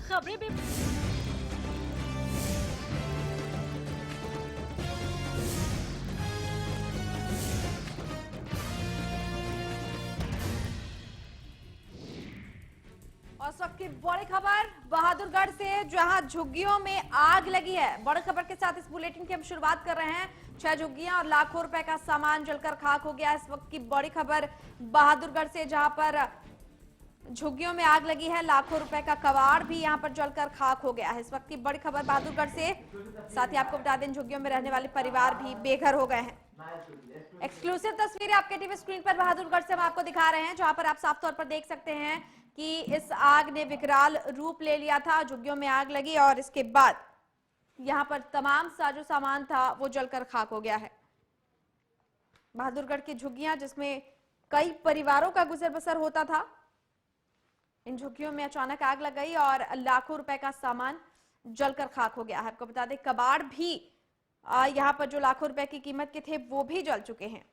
खबरें भी। और इस वक्त की बड़ी खबर बहादुरगढ़ से, जहां झुग्गियों में आग लगी है। बड़ी खबर के साथ इस बुलेटिन की हम शुरुआत कर रहे हैं। 6 झुग्गियां और लाखों रुपए का सामान जलकर खाक हो गया। इस वक्त की बड़ी खबर बहादुरगढ़ से, जहां पर झुग्गियों में आग लगी है। लाखों रुपए का कबाड़ भी यहां पर जलकर खाक हो गया है। इस वक्त की बड़ी खबर बहादुरगढ़ से। साथ ही आपको बता दें, झुग्गियों में रहने वाले परिवार भी बेघर हो गए हैं। एक्सक्लूसिव तस्वीरें आपके टीवी स्क्रीन पर बहादुरगढ़ से हम आपको दिखा रहे हैं, जहां पर आप साफ तौर पर देख सकते हैं कि इस आग ने विकराल रूप ले लिया था। झुग्गियों में आग लगी और इसके बाद यहां पर तमाम साजो सामान था वो जलकर खाक हो गया है। बहादुरगढ़ की झुग्गियां, जिसमें कई परिवारों का गुजर बसर होता था, इन झुग्गियों में अचानक आग लग गई और लाखों रुपए का सामान जलकर खाक हो गया है। आपको बता दें, कबाड़ भी यहां पर जो लाखों रुपए की कीमत के थे वो भी जल चुके हैं।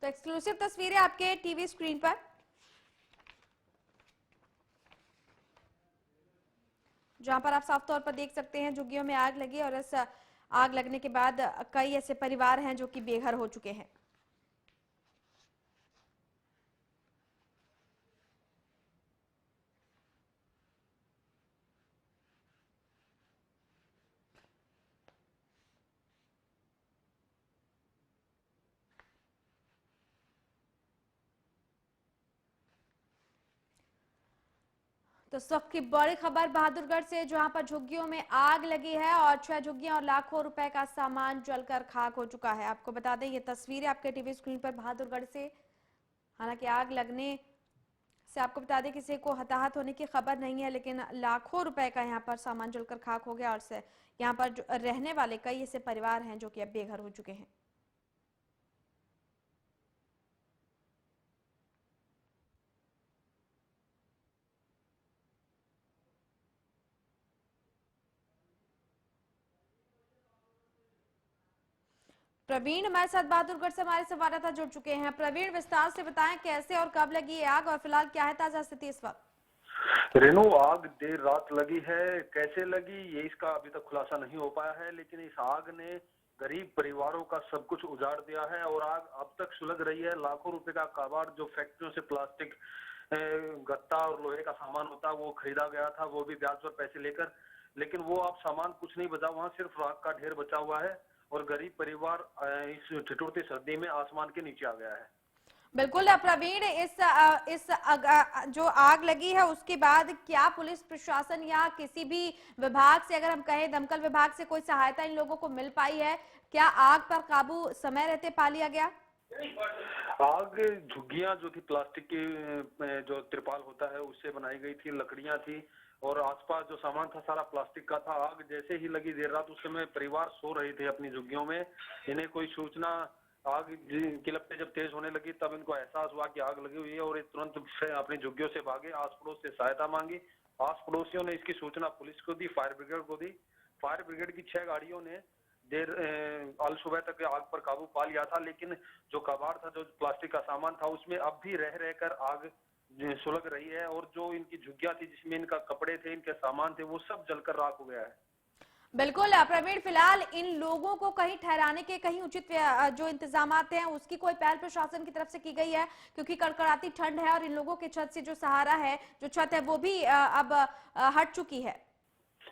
तो एक्सक्लूसिव तस्वीरें आपके टीवी स्क्रीन पर, जहां पर आप साफ तौर पर देख सकते हैं झुग्गियों में आग लगी और इस आग लगने के बाद कई ऐसे परिवार हैं जो कि बेघर हो चुके हैं। तो इस वक्त की बड़ी खबर बहादुरगढ़ से, जहां पर झुग्गियों में आग लगी है और 6 झुग्गियां और लाखों रुपए का सामान जलकर खाक हो चुका है। आपको बता दें, ये तस्वीरें आपके टीवी स्क्रीन पर बहादुरगढ़ से। हालांकि आग लगने से आपको बता दें किसी को हताहत होने की खबर नहीं है, लेकिन लाखों रुपए का यहां पर सामान जलकर खाक हो गया और से यहां पर जो रहने वाले कई ऐसे परिवार हैं जो कि अब बेघर हो चुके हैं। प्रवीण हमारे साथ बहादुरगढ़ से हमारे संवाददाता जुड़ चुके हैं। प्रवीण, विस्तार से बताएं कैसे और कब लगी ये आग और फिलहाल क्या है ताजा स्थिति इस वक्त। रेनू, आग देर रात लगी है। कैसे लगी ये इसका अभी तक खुलासा नहीं हो पाया है, लेकिन इस आग ने गरीब परिवारों का सब कुछ उजाड़ दिया है और आग अब तक सुलग रही है। लाखों रुपए का कबाड़ जो फैक्ट्रियों से प्लास्टिक, गत्ता और लोहे का सामान होता है वो खरीदा गया था, वो भी ब्याज पर पैसे लेकर, लेकिन वो अब सामान कुछ नहीं बचा, वहां सिर्फ राख का ढेर बचा हुआ है और गरीब परिवार इस ठिठुरती सर्दी में आसमान के नीचे आ गया है। बिल्कुल प्रवीण, जो आग लगी है उसके बाद क्या पुलिस प्रशासन या किसी भी विभाग से, अगर हम कहें दमकल विभाग से, कोई सहायता इन लोगों को मिल पाई है? क्या आग पर काबू समय रहते पा लिया गया? आग, झुग्गियां जो थी प्लास्टिक की, जो त्रिपाल होता है उससे बनाई गई थी, लकड़ियां थी और आसपास जो सामान था सारा प्लास्टिक का था। आग जैसे ही लगी देर रात, उस समय परिवार सो रहे थे अपनी झुग्गियों में। इन्हें कोई सूचना आग की लपटें जब तेज होने लगी तब इनको एहसास हुआ कि आग लगी हुई है और ये तुरंत अपनी झुग्गियों से भागे, आस पड़ोस से सहायता मांगी। आस पड़ोसियों ने इसकी सूचना पुलिस को दी, फायर ब्रिगेड को दी। फायर ब्रिगेड की 6 गाड़ियों ने देर अल सुबह तक आग पर काबू पा लिया था, लेकिन जो कबाड़ था, जो प्लास्टिक का सामान था, उसमें अब भी रह रहकर आग सुलग रही है और जो इनकी झुग्गियां थी जिसमें इनका कपड़े थे, इनके सामान थे, वो सब जलकर राख हो गया है। बिल्कुल प्रवीण, फिलहाल इन लोगों को कहीं ठहराने के कहीं उचित जो इंतजामात हैं उसकी कोई पहल प्रशासन की तरफ से की गई है? क्योंकि कड़कड़ाती ठंड है और इन लोगों के छत से जो सहारा है, जो छत है, वो भी अब हट चुकी है।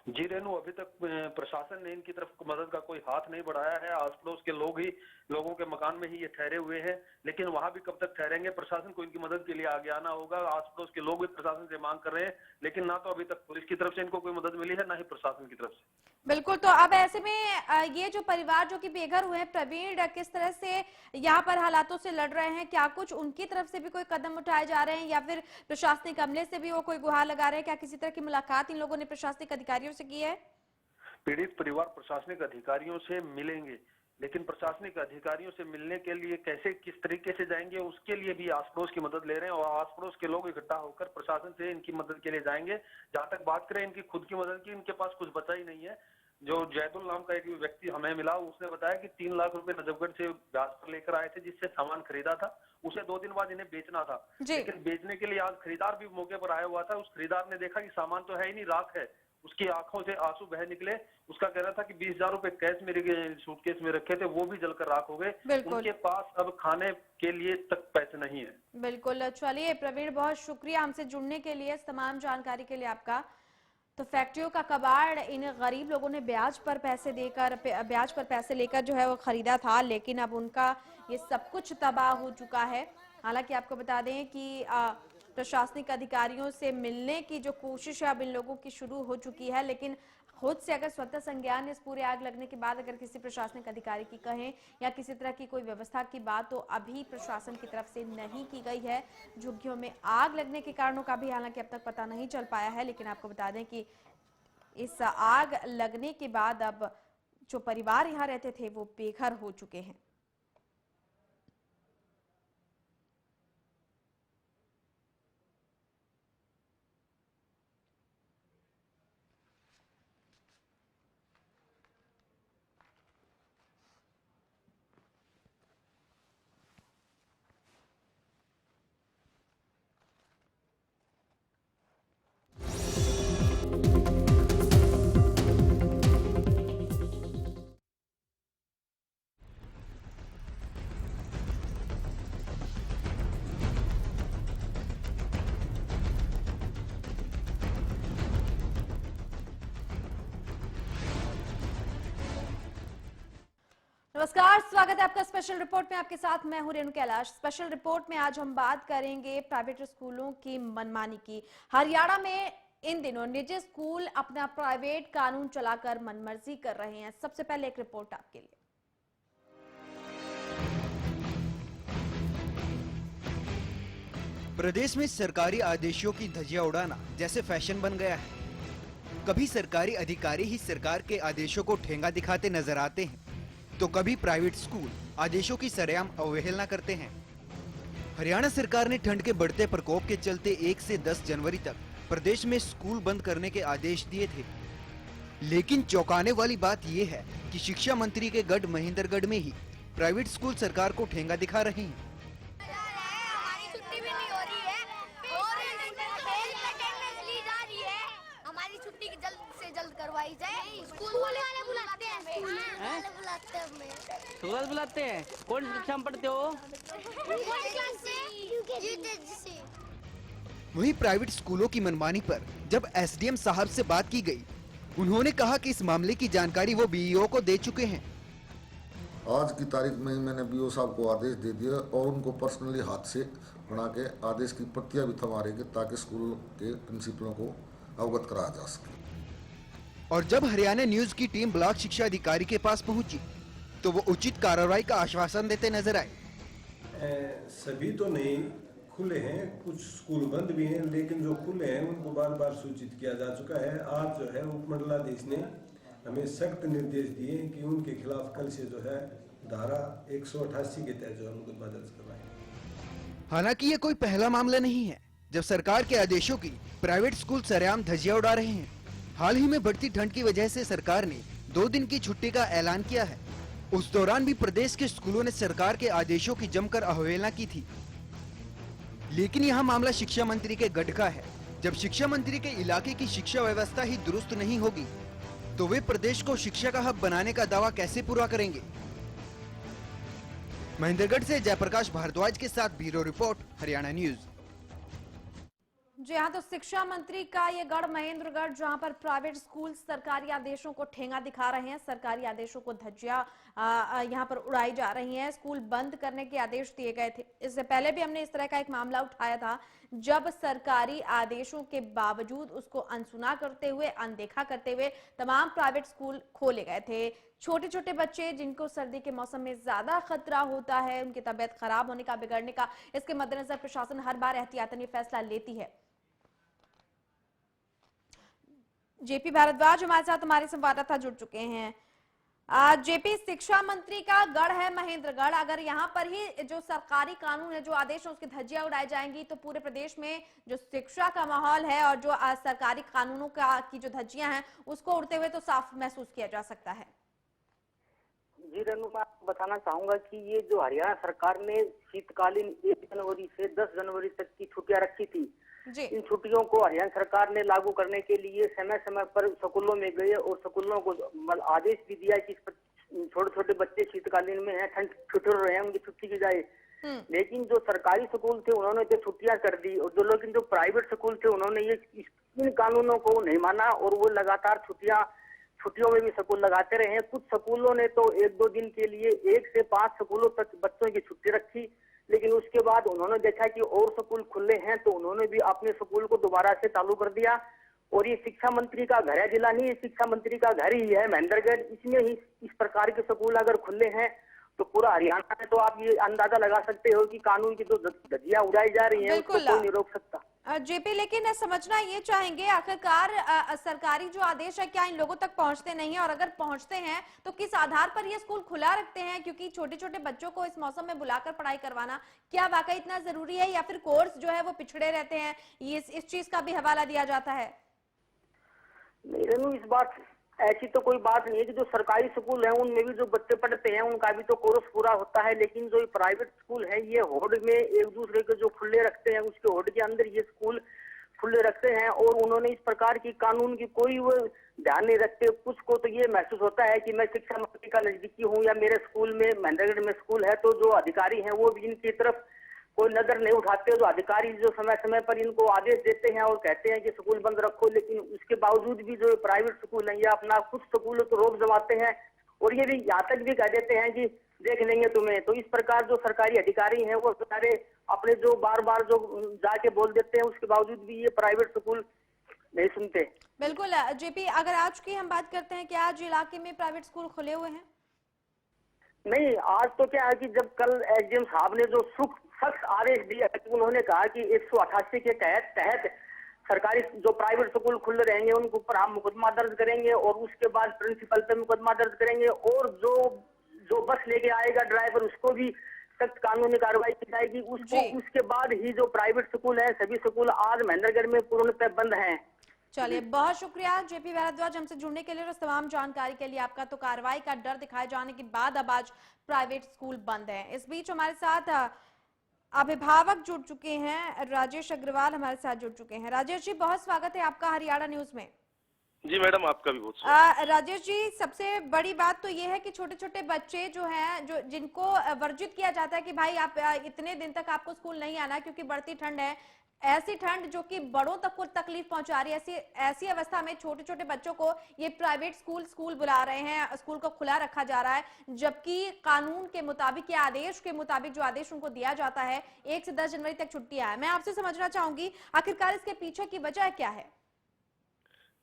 जी रेनू, अभी तक प्रशासन ने इनकी तरफ मदद का कोई हाथ नहीं बढ़ाया है। आस पड़ोस के लोग ही, लोगों के मकान में ही ये ठहरे हुए हैं, लेकिन वहां भी कब तक ठहरेंगे? प्रशासन को इनकी मदद के लिए आगे आना होगा। आस पड़ोस के लोग भी प्रशासन से मांग कर रहे हैं, लेकिन ना तो अभी तक पुलिस की तरफ से इनको कोई मदद मिली है, ना ही प्रशासन की तरफ से। बिल्कुल, तो अब ऐसे में ये जो परिवार जो कि बेघर हुए हैं, प्रवीण, किस तरह से यहाँ पर हालातों से लड़ रहे हैं? क्या कुछ उनकी तरफ से भी कोई कदम उठाए जा रहे हैं या फिर प्रशासनिक अमले से भी वो कोई गुहार लगा रहे हैं? क्या किसी तरह की मुलाकात इन लोगों ने प्रशासनिक अधिकारियों से की है? पीड़ित परिवार प्रशासनिक अधिकारियों से मिलेंगे, लेकिन प्रशासनिक अधिकारियों से मिलने के लिए कैसे, किस तरीके से जाएंगे, उसके लिए भी आस पड़ोस की मदद ले रहे हैं और आस पड़ोस के लोग इकट्ठा होकर प्रशासन से इनकी मदद के लिए जाएंगे। जहां तक बात करें इनकी खुद की मदद की, इनके पास कुछ बचा ही नहीं है। जो जैदुल नाम का एक व्यक्ति हमें मिला, उसने बताया कि 3 लाख रुपए नजफगढ़ से ब्याज पर लेकर आए थे, जिससे सामान खरीदा था। उसे 2 दिन बाद इन्हें बेचना था, जी। लेकिन बेचने के लिए आज खरीदार भी मौके पर आया हुआ था। उस खरीदार ने देखा कि सामान तो है ही नहीं, राख है। उसकी आंखों से आंसू बह निकले। उसका कहना था कि 20,000 रुपए कैश मेरे सूटकेस में रखे थे, वो भी जलकर राख हो गए। बिल्कुल। उनके पास अब खाने के लिए तक पैसे नहीं है। बिल्कुल। चलिए प्रवीण, बहुत शुक्रिया हमसे जुड़ने के लिए, इस तमाम जानकारी के लिए आपका। तो फैक्ट्रियों का कबाड़ इन गरीब लोगों ने ब्याज पर पैसे लेकर जो है वो खरीदा था, लेकिन अब उनका ये सब कुछ तबाह हो चुका है। हालांकि आपको बता दें कि प्रशासनिक अधिकारियों से मिलने की जो कोशिश है अब इन लोगों की शुरू हो चुकी है, लेकिन खुद से अगर स्वतः संज्ञान इस पूरे आग लगने के बाद अगर किसी प्रशासनिक अधिकारी की कहें या किसी तरह की कोई व्यवस्था की बात, तो अभी प्रशासन की तरफ से नहीं की गई है। झुग्गियों में आग लगने के कारणों का भी हालांकि अब तक पता नहीं चल पाया है, लेकिन आपको बता दें कि इस आग लगने के बाद अब जो परिवार यहाँ रहते थे वो बेघर हो चुके हैं। नमस्कार, स्वागत है आपका स्पेशल रिपोर्ट में। आपके साथ मैं हूं रेणु कैलाश। स्पेशल रिपोर्ट में आज हम बात करेंगे प्राइवेट स्कूलों की मनमानी की। हरियाणा में इन दिनों निजी स्कूल अपना प्राइवेट कानून चलाकर मनमर्जी कर रहे हैं। सबसे पहले एक रिपोर्ट आपके लिए। प्रदेश में सरकारी आदेशों की धज्जियां उड़ाना जैसे फैशन बन गया है। कभी सरकारी अधिकारी ही सरकार के आदेशों को ठेंगा दिखाते नजर आते हैं, तो कभी प्राइवेट स्कूल आदेशों की सरेआम अवहेलना करते हैं। हरियाणा सरकार ने ठंड के बढ़ते प्रकोप के चलते 1 से 10 जनवरी तक प्रदेश में स्कूल बंद करने के आदेश दिए थे। लेकिन चौंकाने वाली बात यह है कि शिक्षा मंत्री के गढ़ महेंद्रगढ़ में ही प्राइवेट स्कूल सरकार को ठेंगा दिखा रहे हैं। हमारी छुट्टी भी नहीं हो रही है और अटेंडेंस ली जा रही है। हमारी छुट्टी जल्द से जल्द करवाई जाए। स्कूल वाले बुलाते हैं स्कूल बुलाते हैं। कौन सी कक्षा में पढ़ते हो? वहीं प्राइवेट स्कूलों की मनमानी पर जब एसडीएम साहब से बात की गई, उन्होंने कहा कि इस मामले की जानकारी वो बीईओ को दे चुके हैं। आज की तारीख में मैंने बीओ साहब को आदेश दे दिया और उनको पर्सनली हाथ से बना के आदेश की प्रतियां भी थमा रहेगी, ताकि स्कूल के प्रिंसिपलों को अवगत कराया जा सके। और जब हरियाणा न्यूज की टीम ब्लॉक शिक्षा अधिकारी के पास पहुंची, तो वो उचित कार्रवाई का आश्वासन देते नजर आए। सभी तो नहीं खुले हैं, कुछ स्कूल बंद भी हैं, लेकिन जो खुले हैं उनको बार बार सूचित किया जा चुका है। आज जो है उपमंडलाधीश ने हमें सख्त निर्देश दिए कि उनके खिलाफ कल से जो है धारा 188 के तहत जो है मुकदमा दर्ज करवाएं। हालांकि ये कोई पहला मामला नहीं है जब सरकार के आदेशों की प्राइवेट स्कूल सरेआम धज्जियां उड़ा रहे हैं। हाल ही में बढ़ती ठंड की वजह से सरकार ने 2 दिन की छुट्टी का ऐलान किया है। उस दौरान भी प्रदेश के स्कूलों ने सरकार के आदेशों की जमकर अवहेलना की थी। लेकिन यहाँ मामला शिक्षा मंत्री के गढ़ का है। जब शिक्षा मंत्री के इलाके की शिक्षा व्यवस्था ही दुरुस्त नहीं होगी, तो वे प्रदेश को शिक्षा का हब बनाने का दावा कैसे पूरा करेंगे। महेंद्रगढ़ से जयप्रकाश भारद्वाज के साथ ब्यूरो रिपोर्ट, हरियाणा न्यूज। जी हाँ, तो शिक्षा मंत्री का ये गढ़ महेंद्रगढ़, जहां पर प्राइवेट स्कूल सरकारी आदेशों को ठेंगा दिखा रहे हैं, सरकारी आदेशों को धज्जियां यहां पर उड़ाई जा रही हैं। स्कूल बंद करने के आदेश दिए गए थे। इससे पहले भी हमने इस तरह का एक मामला उठाया था, जब सरकारी आदेशों के बावजूद उसको अनसुना करते हुए, अनदेखा करते हुए तमाम प्राइवेट स्कूल खोले गए थे। छोटे छोटे बच्चे जिनको सर्दी के मौसम में ज्यादा खतरा होता है, उनकी तबियत खराब होने का, बिगड़ने का, इसके मद्देनजर प्रशासन हर बार एहतियातन ये फैसला लेती है। जेपी भारद्वाज हमारे साथ, हमारे संवाददाता जुड़ चुके हैं। जेपी, शिक्षा मंत्री का गढ़ है महेंद्रगढ़। अगर यहाँ पर ही जो सरकारी कानून है, जो आदेश है, उसकी धज्जियां उड़ाई जाएंगी तो पूरे प्रदेश में जो शिक्षा का माहौल है और जो सरकारी कानूनों की जो धज्जियां हैं उसको उड़ते हुए तो साफ महसूस किया जा सकता है। जी रेणु, मैं आपको बताना चाहूंगा कि ये जो हरियाणा सरकार ने शीतकालीन 1 जनवरी से 10 जनवरी तक की छुट्टियां रखी थी, जी। इन छुट्टियों को हरियाणा सरकार ने लागू करने के लिए समय समय पर स्कूलों में गए और स्कूलों को आदेश भी दिया कि छोटे छोटे बच्चे शीतकालीन में हैं, ठंड ठिठुर रहे हैं, उनकी छुट्टी की जाए। लेकिन जो सरकारी स्कूल थे उन्होंने तो छुट्टियां कर दी, और लेकिन जो प्राइवेट स्कूल थे उन्होंने ये इन कानूनों को नहीं माना और वो लगातार छुट्टियों में भी स्कूल लगाते रहे हैं। कुछ स्कूलों ने तो 1-2 दिन के लिए 1 से 5 स्कूलों तक बच्चों की छुट्टी रखी, लेकिन उसके बाद उन्होंने देखा कि और स्कूल खुले हैं तो उन्होंने भी अपने स्कूल को दोबारा से चालू कर दिया। और ये शिक्षा मंत्री का घर है, जिला नहीं, ये शिक्षा मंत्री का घर ही है महेंद्रगढ़। इसमें ही इस प्रकार के स्कूल अगर खुले हैं तो पूरा हरियाणा में तो आप ये अंदाजा लगा सकते हो कि कानून की जो धज्जियां उड़ाई जा रही हैं उसको कोई नहीं रोक सकता। जेपी, लेकिन समझना ये चाहेंगे आखिरकार सरकारी जो आदेश है क्या इन लोगों तक पहुंचते नहीं है, और अगर पहुंचते हैं तो किस आधार पर ये स्कूल खुला रखते हैं? क्योंकि छोटे छोटे बच्चों को इस मौसम में बुलाकर पढ़ाई करवाना क्या वाकई इतना जरूरी है, या फिर कोर्स जो है वो पिछड़े रहते हैं, इस चीज का भी हवाला दिया जाता है? नहीं रेणु, इस बात ऐसी तो कोई बात नहीं है कि जो सरकारी स्कूल है उनमें भी जो बच्चे पढ़ते हैं उनका भी तो कोर्स पूरा होता है, लेकिन जो प्राइवेट स्कूल है ये होड़ में एक दूसरे को जो खुले रखते हैं, उसके होड़ के अंदर ये स्कूल खुले रखते हैं और उन्होंने इस प्रकार की कानून की कोई वो ध्यान नहीं रखते। कुछ को तो ये महसूस होता है कि मैं शिक्षा मंत्री का नजदीकी हूँ या मेरे स्कूल में महेंद्रगढ़ में स्कूल है तो जो अधिकारी हैं वो भी इनकी तरफ कोई नजर नहीं उठाते। जो अधिकारी जो समय समय पर इनको आदेश देते हैं और कहते हैं कि स्कूल बंद रखो, लेकिन उसके बावजूद भी जो प्राइवेट स्कूल है ये अपना कुछ स्कूलों को रोक जमाते हैं और ये भी यहाँ तक भी कह देते हैं कि देख लेंगे तुम्हें। तो इस प्रकार जो सरकारी अधिकारी हैं वो सारे अपने जो बार बार जो जाके बोल देते हैं, उसके बावजूद भी ये प्राइवेट स्कूल नहीं सुनते। बिल्कुल जेपी, अगर आज की हम बात करते हैं, क्या आज इलाके में प्राइवेट स्कूल खुले हुए हैं? नहीं, आज तो क्या है कि जब कल एसडीएम साहब ने जो सख्त आदेश दिया, उन्होंने कहा कि 188 के तहत सरकारी जो प्राइवेट स्कूल खुले रहेंगे उनके ऊपर हम मुकदमा दर्ज करेंगे और उसके बाद प्रिंसिपल पे मुकदमा दर्ज करेंगे और जो बस लेके आएगा ड्राइवर उसको भी सख्त कानूनी कार्रवाई की जाएगी। उसके बाद ही जो प्राइवेट स्कूल है सभी स्कूल आज महेंद्रगढ़ में पूर्णतः बंद हैं। चलिए, बहुत शुक्रिया जेपी भारद्वाज हमसे जुड़ने के लिए और तमाम जानकारी के लिए आपका। तो कार्रवाई का डर दिखाए जाने के बाद अब आज प्राइवेट स्कूल बंद है। इस बीच हमारे साथ अभिभावक जुड़ चुके हैं, राजेश अग्रवाल हमारे साथ जुड़ चुके हैं। राजेश जी, बहुत स्वागत है आपका हरियाणा न्यूज में। जी मैडम, आपका भी बहुत स्वागत। राजेश जी, सबसे बड़ी बात तो ये है कि छोटे छोटे बच्चे जो हैं, जो जिनको वर्जित किया जाता है कि भाई आप इतने दिन तक आपको स्कूल नहीं आना क्योंकि बढ़ती ठंड है, ऐसी ठंड जो कि बड़ों तक को तकलीफ पहुंचा रही है, ऐसी अवस्था में छोटे छोटे बच्चों को ये प्राइवेट स्कूल बुला रहे हैं, स्कूल को खुला रखा जा रहा है, जबकि कानून के मुताबिक या आदेश के मुताबिक जो आदेश उनको दिया जाता है 1 से 10 जनवरी तक छुट्टियां है। मैं आपसे समझना चाहूंगी आखिरकार इसके पीछे की वजह क्या है?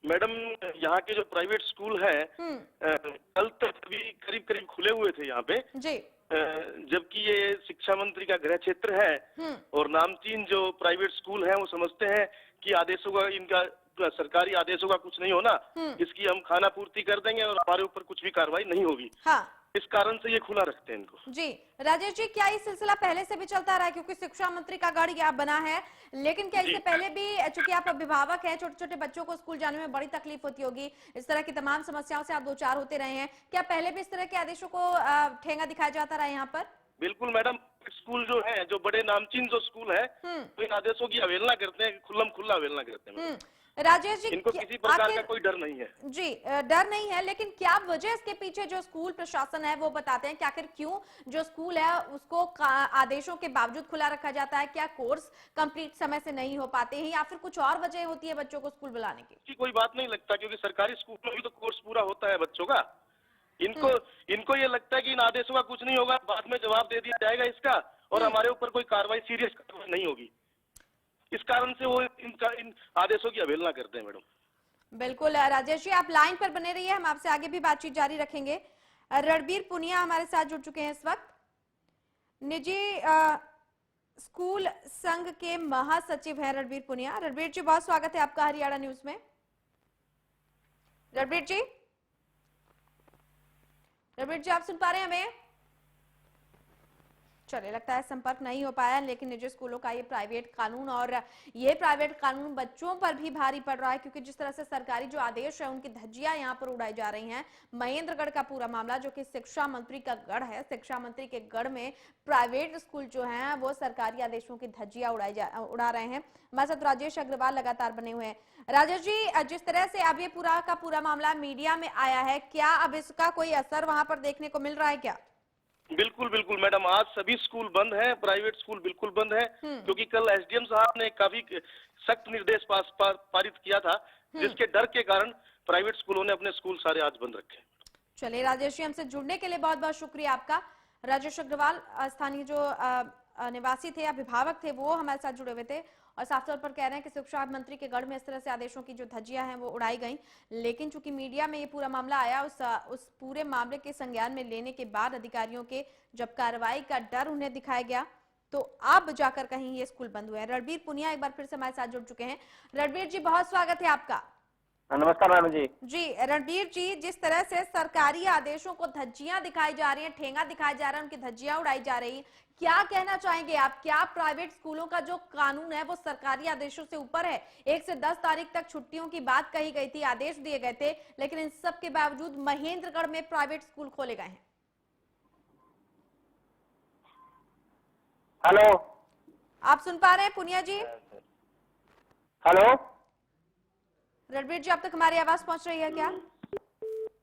मैडम, यहाँ के जो प्राइवेट स्कूल है कल तक भी करीब खुले हुए थे यहाँ पे जी, जबकि ये शिक्षा मंत्री का गृह क्षेत्र है और नामचीन जो प्राइवेट स्कूल हैं वो समझते हैं कि आदेशों का, इनका सरकारी आदेशों का कुछ नहीं होना, इसकी हम खाना पूर्ति कर देंगे और हमारे ऊपर कुछ भी कार्रवाई नहीं होगी। हाँ। इस कारण से ये खुला रखते हैं इनको। जी राजेश जी, क्या ये सिलसिला पहले से भी चलता रहा है? क्योंकि शिक्षा मंत्री का गढ़ यहाँ बना है, लेकिन क्या इससे पहले भी, चूंकि आप अभिभावक हैं, छोटे छोटे बच्चों को स्कूल जाने में बड़ी तकलीफ होती होगी, इस तरह की तमाम समस्याओं से आप दो चार होते रहे हैं, क्या पहले भी इस तरह के आदेशों को ठेंगा दिखाया जाता रहा यहाँ पर? बिल्कुल मैडम, स्कूल जो है, जो बड़े नामचीन जो स्कूल है, तो इन आदेशों की अवहेलना करते हैं, खुल्लम खुल्ला अवहेलना करते हैं। राजेश जी, इनको किसी प्रकार का कोई डर नहीं है। जी, डर नहीं है, लेकिन क्या वजह इसके पीछे जो स्कूल प्रशासन है वो बताते हैं कि आखिर क्यों जो स्कूल है उसको आदेशों के बावजूद खुला रखा जाता है? क्या कोर्स कंप्लीट समय से नहीं हो पाते हैं या फिर कुछ और वजह होती है बच्चों को स्कूल बुलाने की? कोई बात नहीं लगता, क्योंकि सरकारी स्कूल में भी तो कोर्स पूरा होता है बच्चों का। इनको ये लगता है कि इन आदेशों का कुछ नहीं होगा, बाद में जवाब दे दिया जाएगा इसका और हमारे ऊपर कोई कार्रवाई, सीरियस कार्रवाई नहीं होगी। इस कारण से वो इन आदेशों की अवहेलना करते हैं मैडम। बिल्कुल राजेश जी, आप लाइन पर बने रहिए, हम आपसे आगे भी बातचीत जारी रखेंगे। रणबीर पुनिया हमारे साथ जुड़ चुके हैं इस वक्त, निजी स्कूल संघ के महासचिव हैं रणबीर पुनिया। रणबीर जी, बहुत स्वागत है आपका हरियाणा न्यूज में। रणबीर जी, रणबीर जी, आप सुन पा रहे हैं हमें? चलिए, लगता है संपर्क नहीं हो पाया, लेकिन निजी स्कूलों का ये प्राइवेट कानून और ये प्राइवेट कानून बच्चों पर भी भारी पड़ रहा है, क्योंकि जिस तरह से सरकारी जो आदेश है उनकी धज्जियां यहां पर उड़ाई जा रही हैं। महेंद्रगढ़ का पूरा मामला, जो कि शिक्षा मंत्री का गढ़ है, शिक्षा मंत्री के गढ़ में प्राइवेट स्कूल जो है वो सरकारी आदेशों की धज्जियां उड़ा रहे हैं। हमारे साथ राजेश अग्रवाल लगातार बने हुए हैं। राजेश जी, जिस तरह से अब ये पूरा का पूरा मामला मीडिया में आया है, क्या अब इसका कोई असर वहां पर देखने को मिल रहा है क्या? बिल्कुल बिल्कुल मैडम, आज सभी स्कूल बंद हैं, प्राइवेट स्कूल बिल्कुल बंद है, क्योंकि कल एसडीएम साहब ने काफी सख्त निर्देश पारित किया था, जिसके डर के कारण प्राइवेट स्कूलों ने अपने स्कूल सारे आज बंद रखे। चलिए राजेश जी, हमसे जुड़ने के लिए बहुत बहुत शुक्रिया आपका। राजेश अग्रवाल, स्थानीय जो निवासी थे, अभिभावक थे, वो हमारे साथ जुड़े हुए थे और साफ तौर पर कह रहे हैं कि शिक्षा मंत्री के गढ़ में इस तरह से आदेशों की जो धज्जियां हैं वो उड़ाई गई। लेकिन चूंकि मीडिया में ये पूरा मामला आया, उस पूरे मामले के संज्ञान में लेने के बाद अधिकारियों के जब कार्रवाई का डर उन्हें दिखाया गया, तो अब जाकर कहीं ये स्कूल बंद हुए हैं। रणबीर पुनिया एक बार फिर से हमारे साथ जुड़ चुके हैं। रणबीर जी, बहुत स्वागत है आपका। नमस्कार मैडम जी। जी रणबीर जी, जिस तरह से सरकारी आदेशों को धज्जियां दिखाई जा रही हैं, ठेंगा दिखाया जा रहा है, उनकी धज्जियां उड़ाई जा रही, क्या कहना चाहेंगे आप? क्या प्राइवेट स्कूलों का जो कानून है वो सरकारी आदेशों से ऊपर है? 1 से 10 तारीख तक छुट्टियों की बात कही गई थी, आदेश दिए गए थे, लेकिन इन सब के बावजूद महेंद्रगढ़ में प्राइवेट स्कूल खोले गए हैं। हेलो, आप सुन पा रहे हैं पुनिया जी? हेलो रणबीर जी, अब तक हमारी आवाज पहुंच रही है क्या?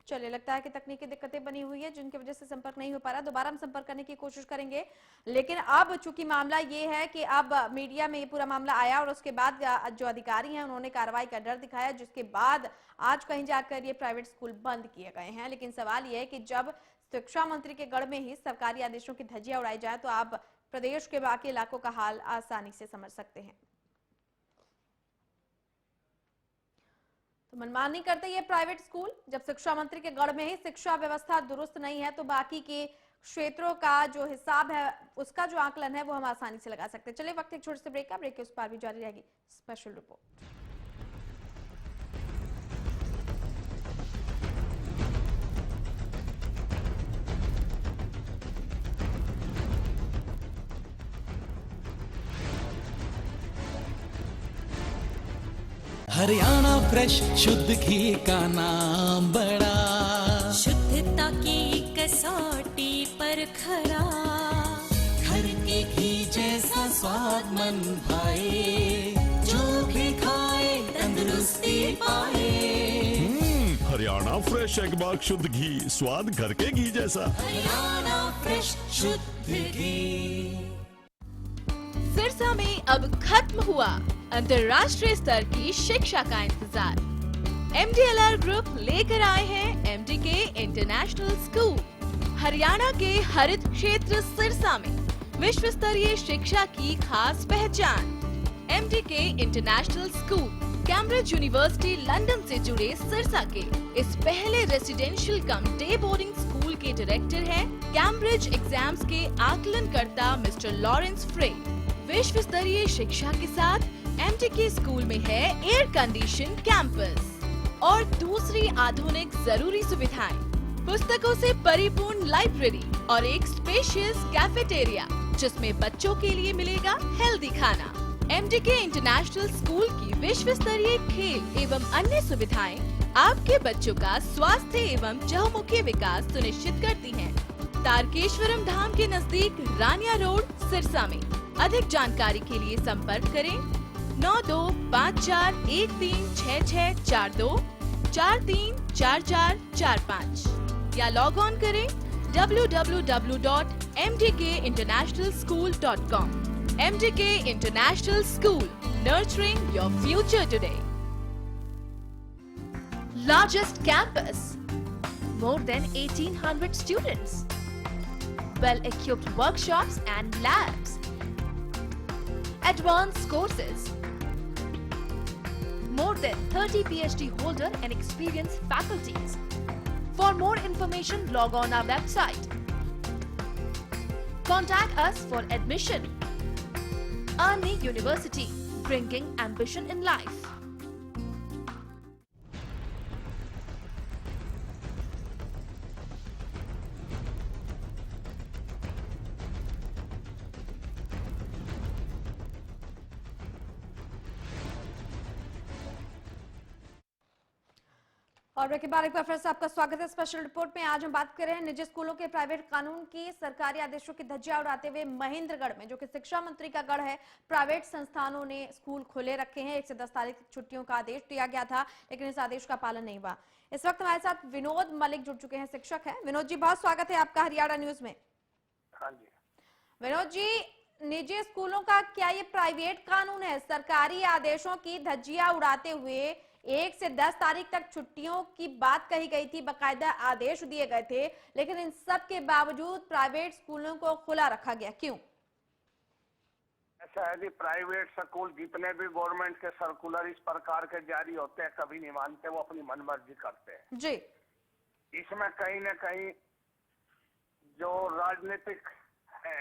चलिए, लगता है कि तकनीकी दिक्कतें बनी हुई है, जिनकी वजह से संपर्क नहीं हो पा रहा। दोबारा हम संपर्क करने की कोशिश करेंगे, लेकिन अब चूंकि मामला ये है कि अब मीडिया में ये पूरा मामला आया और उसके बाद जो अधिकारी हैं उन्होंने कार्रवाई का डर दिखाया, जिसके बाद आज कहीं जाकर ये प्राइवेट स्कूल बंद किए गए हैं। लेकिन सवाल ये है कि जब शिक्षा मंत्री के गढ़ में ही सरकारी आदेशों की धज्जियां उड़ाई जाए, तो आप प्रदेश के बाकी इलाकों का हाल आसानी से समझ सकते हैं। तो मनमानी करते ये प्राइवेट स्कूल, जब शिक्षा मंत्री के गढ़ में ही शिक्षा व्यवस्था दुरुस्त नहीं है, तो बाकी के क्षेत्रों का जो हिसाब है, उसका जो आकलन है, वो हम आसानी से लगा सकते हैं। चलिए, वक्त एक छोटे से ब्रेक का, ब्रेक के उस पार भी जारी रहेगी स्पेशल रिपोर्ट। हरियाणा फ्रेश शुद्ध घी का नाम बड़ा, शुद्धता की कसौटी पर खरा, घर के घी जैसा स्वाद मन भाए, जो भी खाए तंदुरुस्ती पाए। हरियाणा फ्रेश एगबाग शुद्ध घी, स्वाद घर के घी जैसा। हरियाणा फ्रेश शुद्ध घी। सिरसा में अब खत्म हुआ अंतर्राष्ट्रीय स्तर की शिक्षा का इंतजार। MDLR ग्रुप लेकर आए हैं MDK इंटरनेशनल स्कूल। हरियाणा के हरित क्षेत्र सिरसा में विश्व स्तरीय शिक्षा की खास पहचान। MDK international school Cambridge university London से जुड़े सिरसा के इस पहले रेसिडेंशियल कम डे बोर्डिंग स्कूल के डायरेक्टर हैं कैम्ब्रिज एग्जाम्स के आकलनकर्ता मिस्टर लॉरेंस फ्रे। विश्व स्तरीय शिक्षा के साथ MDK स्कूल में है एयर कंडीशन कैंपस और दूसरी आधुनिक जरूरी सुविधाएं, पुस्तकों से परिपूर्ण लाइब्रेरी और एक स्पेशियस कैफेटेरिया, जिसमें बच्चों के लिए मिलेगा हेल्दी खाना। MDK इंटरनेशनल स्कूल की विश्व स्तरीय खेल एवं अन्य सुविधाएं आपके बच्चों का स्वास्थ्य एवं चहुमुखी विकास सुनिश्चित करती हैं। तारकेश्वरम धाम के नजदीक रानिया रोड सिरसा में। अधिक जानकारी के लिए संपर्क करें 9254136642 434445 या लॉग ऑन करें www.mdkinternationalschool.com। MDK International School, nurturing your future today. Largest campus, more than 1800 students, well-equipped workshops and labs, advanced courses, more than 30 PhD holder and experienced faculties. For more information, log on our website. Contact us for admission. Arni University, bringing ambition in life. और break के बाद एक बार फिर से आपका स्वागत है special report में। आज हम बात कर रहे हैं निजी स्कूलों के प्राइवेट कानून की सरकारी आदेशों की धज्जियां उड़ाते हुए महेंद्रगढ़ में, जो कि शिक्षा मंत्री का गढ़ है, प्राइवेट संस्थानों ने स्कूल खोले रखे हैं। 1 से 10 तारीख तक छुट्टियों का आदेश दिया गया था, लेकिन इस आदेश का पालन नहीं हुआ। इस वक्त हमारे साथ विनोद मलिक जुड़ चुके हैं, शिक्षक है। विनोद जी, बहुत स्वागत है आपका हरियाणा न्यूज में। हाँ जी विनोद जी, निजी स्कूलों का क्या ये प्राइवेट कानून है? सरकारी आदेशों की धज्जियां उड़ाते हुए 1 से 10 तारीख तक छुट्टियों की बात कही गई थी, बकायदा आदेश दिए गए थे, लेकिन इन सब के बावजूद प्राइवेट स्कूलों को खुला रखा गया, क्यों? ऐसा है कि प्राइवेट स्कूल जितने भी गवर्नमेंट के सर्कुलर इस प्रकार के जारी होते हैं कभी नहीं मानते, वो अपनी मनमर्जी करते हैं जी। इसमें कहीं न कहीं जो राजनीतिक है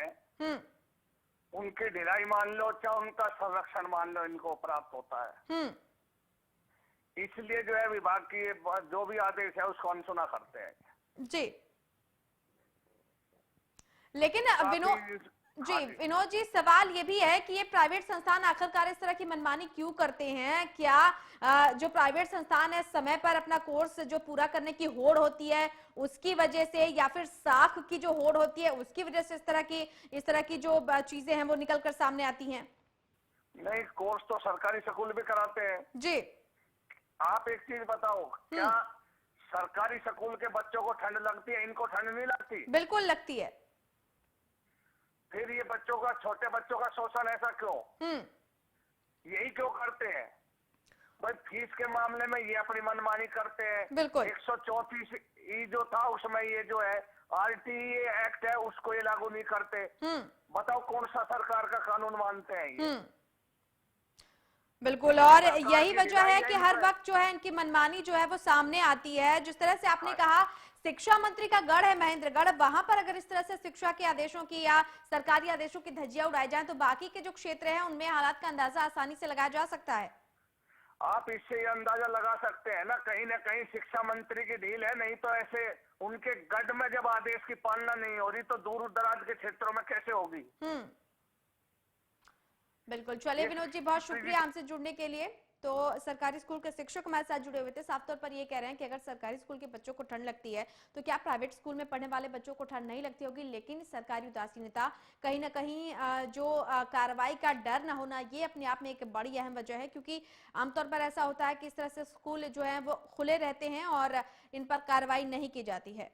उनकी ढिलाई मान लो चाहे उनका संरक्षण मान लो, इनको प्राप्त होता है। इसलिए जो है विभाग की जो भी आदेश है उसको अनसुना करते हैं जी। लेकिन विनोद जी, सवाल ये भी है कि ये प्राइवेट संस्थान आखिरकार इस तरह की मनमानी क्यों करते हैं? क्या जो प्राइवेट संस्थान है समय पर अपना कोर्स जो पूरा करने की होड़ होती है उसकी वजह से, या फिर साख की जो होड़ होती है उसकी वजह से इस तरह की जो चीजें हैं वो निकल कर सामने आती हैं? नहीं, कोर्स तो सरकारी स्कूल भी कराते हैं जी। आप एक चीज बताओ, क्या सरकारी स्कूल के बच्चों को ठंड लगती है? इनको ठंड नहीं लगती? बिल्कुल लगती है। फिर ये बच्चों का, छोटे बच्चों का शोषण ऐसा क्यों? यही क्यों करते हैं भाई? फीस के मामले में ये अपनी मनमानी करते हैं। बिल्कुल। 134 जो था उसमें ये जो है RTE एक्ट है उसको ये लागू नहीं करते। बताओ कौन सा सरकार का कानून मानते हैं ये? बिल्कुल, और यही वजह है कि हर वक्त जो है इनकी मनमानी जो है वो सामने आती है। जिस तरह से आपने कहा शिक्षा मंत्री का गढ़ है महेंद्रगढ़, वहां पर अगर इस तरह से शिक्षा के आदेशों की या सरकारी आदेशों की धज्जियां उड़ाई जाए तो बाकी के जो क्षेत्र हैं उनमें हालात का अंदाजा आसानी से लगाया जा सकता है। आप इससे ये अंदाजा लगा सकते हैं ना कहीं शिक्षा मंत्री की ढील है, नहीं तो ऐसे उनके गढ़ में जब आदेश की पालना नहीं हो रही तो दूर दराज के क्षेत्रों में कैसे होगी? बिल्कुल। चलिए विनोद जी, बहुत शुक्रिया हमसे जुड़ने के लिए। तो सरकारी स्कूल के शिक्षक हमारे साथ जुड़े हुए थे, साफ तौर पर ये कह रहे हैं कि अगर सरकारी स्कूल के बच्चों को ठंड लगती है तो क्या प्राइवेट स्कूल में पढ़ने वाले बच्चों को ठंड नहीं लगती होगी? लेकिन सरकारी उदासीनता, कहीं ना कहीं जो कार्रवाई का डर न होना, ये अपने आप में एक बड़ी अहम वजह है, क्योंकि आमतौर पर ऐसा होता है कि इस तरह से स्कूल जो है वो खुले रहते हैं और इन पर कार्रवाई नहीं की जाती है।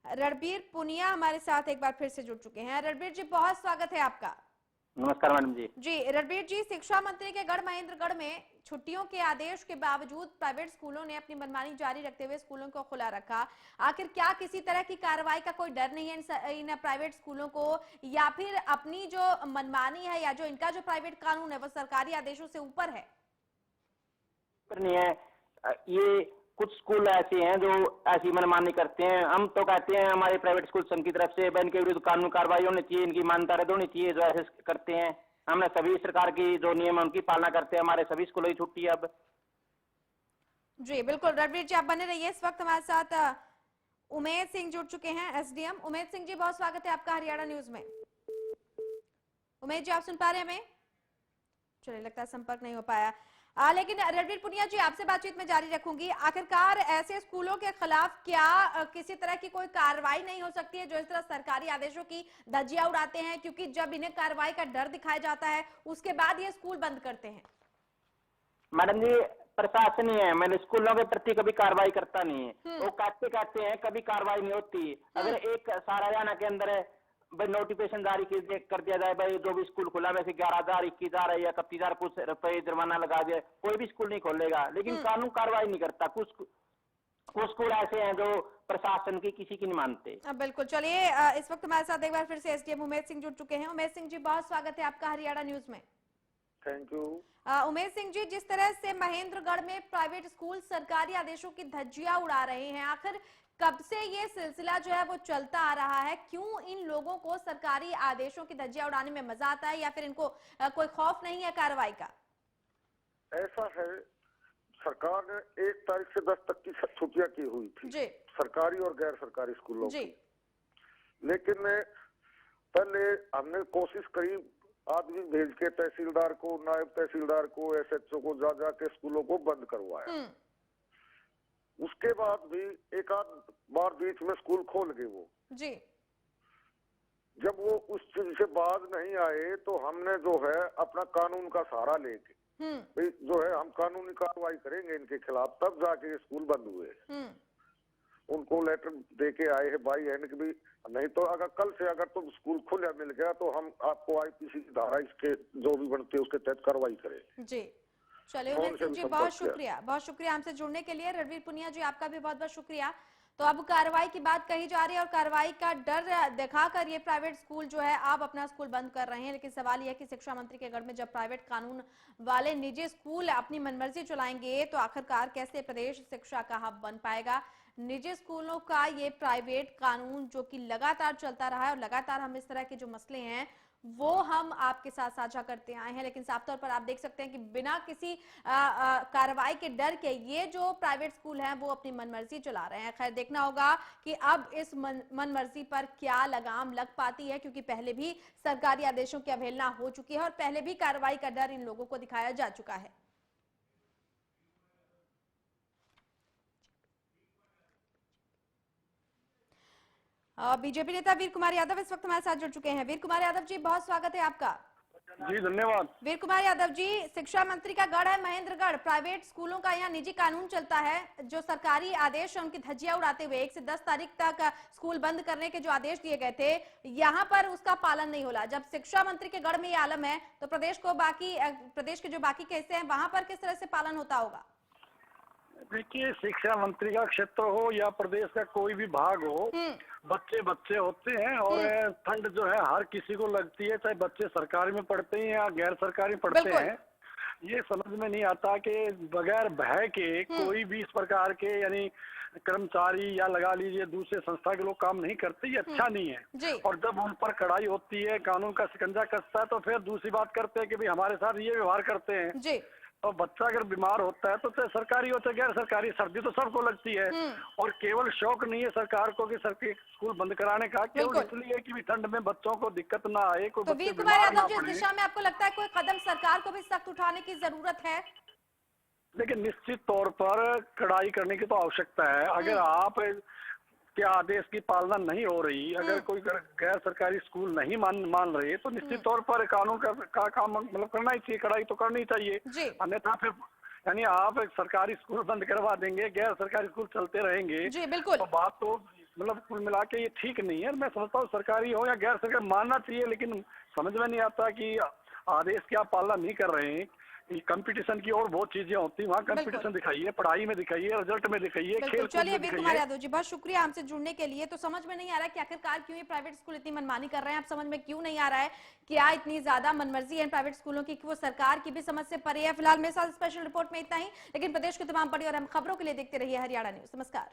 रणबीर पुनिया हमारे साथ एक बार फिर से जुड़ चुके हैं। रणबीर जी, बहुत स्वागत है आपका। नमस्कार मैडम जी। जी रणबीर जी, शिक्षा मंत्री के गढ़ महेंद्रगढ़ में छुट्टियों के आदेश के बावजूद प्राइवेट स्कूलों ने अपनी मनमानी जारी रखते हुए स्कूलों को खुला रखा। आखिर क्या किसी तरह की कार्रवाई का कोई डर नहीं है इन प्राइवेट स्कूलों को, या फिर अपनी जो मनमानी है या जो इनका जो प्राइवेट कानून है वो सरकारी आदेशों से ऊपर है? नहीं है, ये कुछ स्कूल ऐसे हैं जो ऐसी मनमानी करते हैं। हम तो कहते हैं हमारे प्राइवेट स्कूल संघ की तरफ से इनके विरुद्ध कानून कार्रवाई होनी चाहिए, इनकी मान्यता रद्द होनी चाहिए जो ऐसे करते हैं। हमने सभी सरकार की जो नियम है उनकी पालना करते हैं। हमारे सभी स्कूलों की छुट्टी है अब। जी बिल्कुल। रणबीर जी, आप बने रहिए। इस वक्त हमारे साथ उमेद सिंह जुड़ चुके हैं, SDM। उमेद सिंह जी, बहुत स्वागत है आपका हरियाणा न्यूज में। उमेद जी, आप सुन पा रहे हैं हमें? चलिए, लगता है संपर्क नहीं हो पाया। लेकिन रणबीर पुनिया जी, आपसे बातचीत में जारी रखूंगी। आखिरकार ऐसे स्कूलों के खिलाफ क्या किसी तरह की कोई कार्रवाई नहीं हो सकती है जो इस तरह सरकारी आदेशों की धज्जियां उड़ाते हैं? क्योंकि जब इन्हें कार्रवाई का डर दिखाया जाता है उसके बाद ये स्कूल बंद करते हैं। मैडम जी, प्रशासन ही है, मैंने स्कूलों के प्रति कभी कार्रवाई करता नहीं है। वो कहते हैं कभी कार्रवाई नहीं होती। अगर एक सारा हरियाणा के अंदर भाई नोटिफिकेशन जारी कर दिया जाए, भाई जो भी स्कूल खुला वैसे 11,000, 21,000 या 31,000 कुछ रुपए जुर्माना लगा दिया, कोई भी स्कूल नहीं खोलेगा। लेकिन कानून कार्रवाई नहीं करता। कुछ स्कूल ऐसे हैं जो प्रशासन की किसी की नहीं मानते। बिल्कुल। चलिए, इस वक्त हमारे साथ एक बार फिर से SDM उमेद सिंह जुड़ चुके हैं। उमेद सिंह जी, बहुत स्वागत है आपका हरियाणा न्यूज में। Thank you. उमेद सिंह जी, जिस तरह से महेंद्रगढ़ में प्राइवेट स्कूल सरकारी आदेशों की धज्जियां उड़ा रहे हैं, आखिर कब से ये सिलसिला जो है वो चलता आ रहा है? क्यों इन लोगों को सरकारी आदेशों की धज्जियां उड़ाने में मजा आता है, या फिर इनको कोई खौफ नहीं है कार्रवाई का? ऐसा है, सरकार ने 1 तारीख से 10 तक की छुट्टियां की हुई थी जी, सरकारी और गैर सरकारी स्कूलों जी। लेकिन पहले हमने कोशिश करी आदमी भेज के तहसीलदार को, नायब तहसीलदार को, SHO को जा के स्कूलों को बंद करवाया। उसके बाद भी एक आध बार बीच में स्कूल खोल गए वो जी। जब वो उस चीज से बाज नहीं आए तो हमने जो है अपना कानून का सहारा लेके भाई जो है हम कानूनी कार्रवाई करेंगे इनके खिलाफ, तब जाके ये स्कूल बंद हुए। उनको लेटर दे के आए हैं भाई हैंड की भी, नहीं तो अगर कल से अगर तुम स्कूल खुला मिल गया तो हम आपको आईपीसी की धारा इसके जो भी बनती है उसके तहत कार्रवाई करें। जी चलिए उमेश सिंह जी, बहुत शुक्रिया हमसे जुड़ने के लिए। रणवीर पुनिया जी आपका भी बहुत बहुत शुक्रिया। तो अब कार्रवाई की बात कही जा रही है और कार्रवाई का डर दिखाकर ये प्राइवेट स्कूल जो है आप अपना स्कूल बंद कर रहे हैं, लेकिन सवाल यह है कि शिक्षा मंत्री के गढ़ में जब प्राइवेट कानून वाले निजी स्कूल अपनी मनमर्जी चलाएंगे तो आखिरकार कैसे प्रदेश शिक्षा का हब बन पाएगा। निजी स्कूलों का ये प्राइवेट कानून जो कि लगातार चलता रहा है और लगातार हम इस तरह के जो मसले हैं वो हम आपके साथ साझा करते आए हैं, लेकिन साफ तौर पर आप देख सकते हैं कि बिना किसी कार्रवाई के डर के ये जो प्राइवेट स्कूल हैं वो अपनी मनमर्जी चला रहे हैं। खैर देखना होगा कि अब इस मनमर्जी पर क्या लगाम लग पाती है, क्योंकि पहले भी सरकारी आदेशों की अवहेलना हो चुकी है और पहले भी कार्रवाई का डर इन लोगों को दिखाया जा चुका है। बीजेपी नेता वीर कुमार यादव इस वक्त हमारे साथ जुड़ चुके हैं। वीर कुमार यादव जी बहुत स्वागत है आपका। जी धन्यवाद। वीर कुमार यादव जी, शिक्षा मंत्री का गढ़ है महेंद्रगढ़, प्राइवेट स्कूलों का यहाँ निजी कानून चलता है, जो सरकारी आदेश है उनकी धज्जियां उड़ाते हुए 1 से 10 तारीख तक स्कूल बंद करने के जो आदेश दिए गए थे यहाँ पर उसका पालन नहीं होला। जब शिक्षा मंत्री के गढ़ में ये आलम है तो प्रदेश के जो बाकी के हिस्से हैं वहां पर किस तरह से पालन होता होगा? देखिए, शिक्षा मंत्री का क्षेत्र हो या प्रदेश का कोई भी भाग हो, बच्चे होते हैं और ठंड जो है हर किसी को लगती है, चाहे बच्चे सरकारी में पढ़ते हैं या गैर सरकारी में पढ़ते हैं। ये समझ में नहीं आता कि बगैर भय के कोई भी इस प्रकार के यानी कर्मचारी या लगा लीजिए दूसरे संस्था के लोग काम नहीं करते, ये अच्छा नहीं है। और जब उन पर कड़ाई होती है, कानून का शिकंजा कसता है, तो फिर दूसरी बात करते हैं कि भाई हमारे साथ ये व्यवहार करते हैं। और बच्चा अगर बीमार होता है तो चाहे सरकारी हो चाहे गैर सरकारी, सर्दी तो सबको लगती है। और केवल शौक नहीं है सरकार को कि सरकारी स्कूल बंद कराने का, केवल इसलिए कि ठंड में बच्चों को दिक्कत ना आए, कोई तो वीर कुमार यादव जी, इस दिशा में आपको लगता है कोई कदम सरकार को भी सख्त उठाने की जरूरत है? लेकिन निश्चित तौर पर कड़ाई करने की तो आवश्यकता है। अगर आप के आदेश की पालना नहीं हो रही, अगर कोई गैर सरकारी स्कूल नहीं मान रहे तो निश्चित तौर पर कानून का काम मतलब करना ही चाहिए, कड़ाई तो करनी चाहिए। अन्यथा फिर यानी आप सरकारी स्कूल बंद करवा देंगे, गैर सरकारी स्कूल चलते रहेंगे, जी बिल्कुल, तो बात तो मतलब कुल मिला के ये ठीक नहीं है। मैं समझता हूँ सरकारी हो या गैर सरकारी मानना चाहिए, लेकिन समझ में नहीं आता कि आदेश की आप पालना नहीं कर रहे हैं। कंपटीशन की और बहुत चीजें होती है, वहाँ कंपटीशन दिखाइए, पढ़ाई में दिखाइए, रिजल्ट में दिखाइए, खेल। चलिए वीर कुमार यादव जी बहुत शुक्रिया हमसे जुड़ने के लिए। तो समझ में नहीं आ रहा है कि आखिरकार क्यों ये प्राइवेट स्कूल इतनी मनमानी कर रहे हैं। आप समझ में क्यों नहीं आ रहा है क्या इतनी ज्यादा मनमर्जी है प्राइवेट स्कूलों की कि वो सरकार की भी समझ से परे है। फिलहाल मेरे साथ स्पेशल रिपोर्ट में इतना ही, लेकिन प्रदेश की तमाम बड़ी और अहम खबरों के लिए देखते रहिए हरियाणा न्यूज। नमस्कार।